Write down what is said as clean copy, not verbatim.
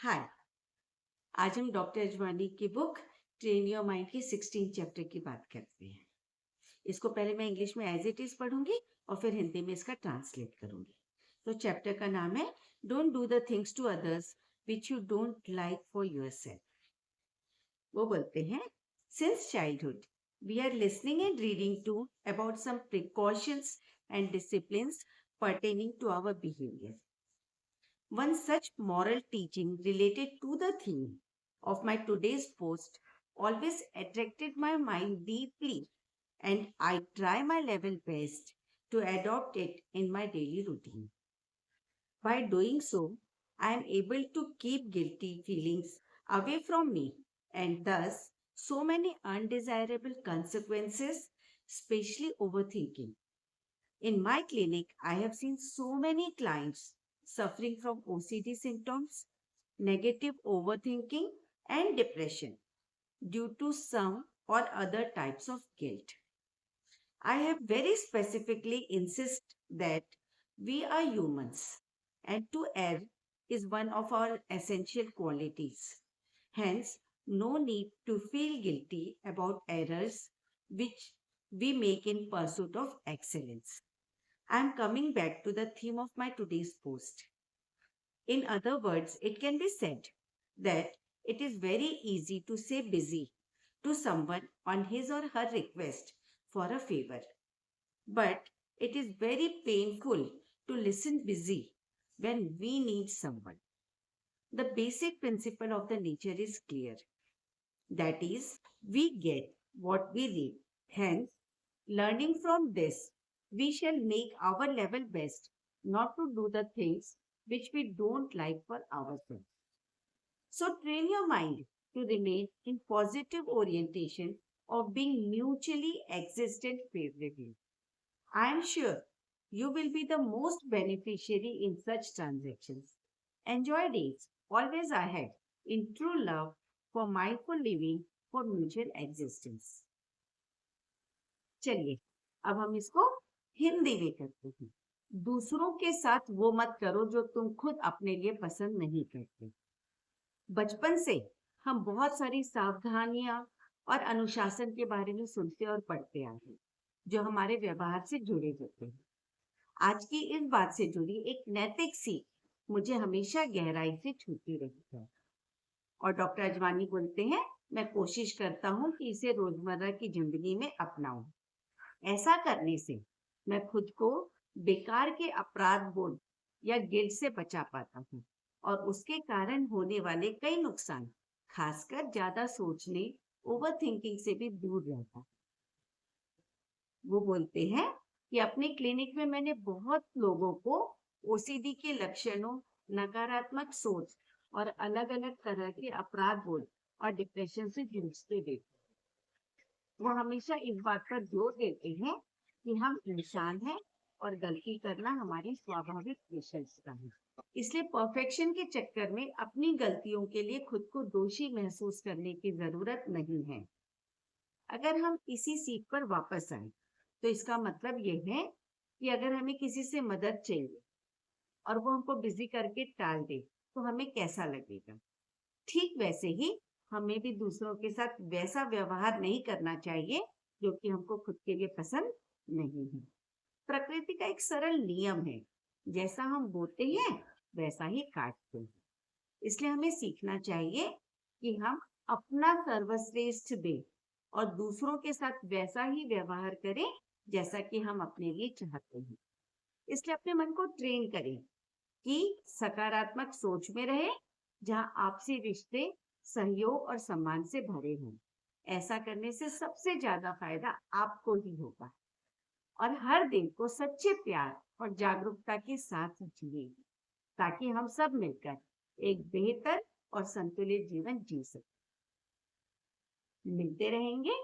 हाय। आज हम डॉक्टर अजवानी की बुक ट्रेन योर माइंड की 16 चैप्टर की बात करते हैं। इसको पहले मैं इंग्लिश में एज इट इज पढ़ूंगी और फिर हिंदी में इसका ट्रांसलेट करूंगी। तो चैप्टर का नाम है don't do the things to others which you don't like for yourself. वो बोलते हैं, since childhood we are listening and reading too about some precautions and disciplines pertaining to our behavior. One such moral teaching related to the theme of my today's post always attracted my mind deeply, and I try my level best to adopt it in my daily routine. By doing so, I am able to keep guilty feelings away from me and thus so many undesirable consequences, especially overthinking. In my clinic, I have seen so many clients suffering from OCD symptoms, negative overthinking, and depression due to some or other types of guilt. I have very specifically insist that we are humans and to err is one of our essential qualities. Hence, no need to feel guilty about errors which we make in pursuit of excellence. I am coming back to the theme of my today's post. In other words, it can be said that it is very easy to say busy to someone on his or her request for a favor. But it is very painful to listen busy when we need someone. The basic principle of the nature is clear. That is, we get what we read. Hence, learning from this, we shall make our level best not to do the things which we don't like for ourselves. So train your mind to remain in positive orientation of being mutually existent favorably. I am sure you will be the most beneficiary in such transactions. Enjoy days always ahead in true love for mindful living for mutual existence. चलिए अब हम इसको हिंदी में करते हैं। दूसरों के साथ वो मत करो जो तुम खुद अपने लिए पसंद नहीं करते। बचपन से हम बहुत सारी सावधानियां और अनुशासन के बारे में सुनते और पढ़ते आए हैं जो हमारे व्यवहार से जुड़े होते हैं। आज की इस बात से जुड़ी एक नैतिक सीख मुझे हमेशा गहराई से छूती रही है और डॉक्टर अजवानी बोलते हैं, मैं कोशिश करता हूँ कि इसे रोजमर्रा की जिंदगी में अपनाऊं। ऐसा करने से मैं खुद को बेकार के अपराध बोध या गिल्ट से बचा पाता हूँ और उसके कारण होने वाले कई नुकसान, खासकर ज्यादा सोचने, ओवर थिंकिंग से भी दूर रहता है। वो बोलते हैं कि अपने क्लिनिक में मैंने बहुत लोगों को ओसीडी के लक्षणों, नकारात्मक सोच और अलग-अलग तरह के अपराध बोध और डिप्रेशन से जूझते देखा। वो हमेशा इस बात पर जोर देते हैं कि हम इंसान हैं और गलती करना हमारी स्वाभाविक विशेषता है। इसलिए परफेक्शन के चक्कर में अपनी गलतियों के लिए खुद को दोषी महसूस करने की जरूरत नहीं है। अगर हम इसी सीख पर वापस आए तो इसका मतलब यह है कि अगर हमें किसी से मदद चाहिए और वो हमको बिजी करके टाल दे तो हमें कैसा लगेगा। ठीक वैसे ही हमें भी दूसरों के साथ वैसा व्यवहार नहीं करना चाहिए जो कि हमको खुद के लिए पसंद नहीं है। प्रकृति का एक सरल नियम है, जैसा हम बोते हैं वैसा ही काटते हैं। इसलिए हमें सीखना चाहिए कि हम अपना सर्वश्रेष्ठ दें और दूसरों के साथ वैसा ही व्यवहार करें जैसा कि हम अपने लिए चाहते हैं। इसलिए अपने मन को ट्रेन करें कि सकारात्मक सोच में रहे, जहां आपसी रिश्ते सहयोग और सम्मान से भरे हों। ऐसा करने से सबसे ज्यादा फायदा आपको ही होगा और हर दिन को सच्चे प्यार और जागरूकता के साथ जिए ताकि हम सब मिलकर एक बेहतर और संतुलित जीवन जी सकें। मिलते रहेंगे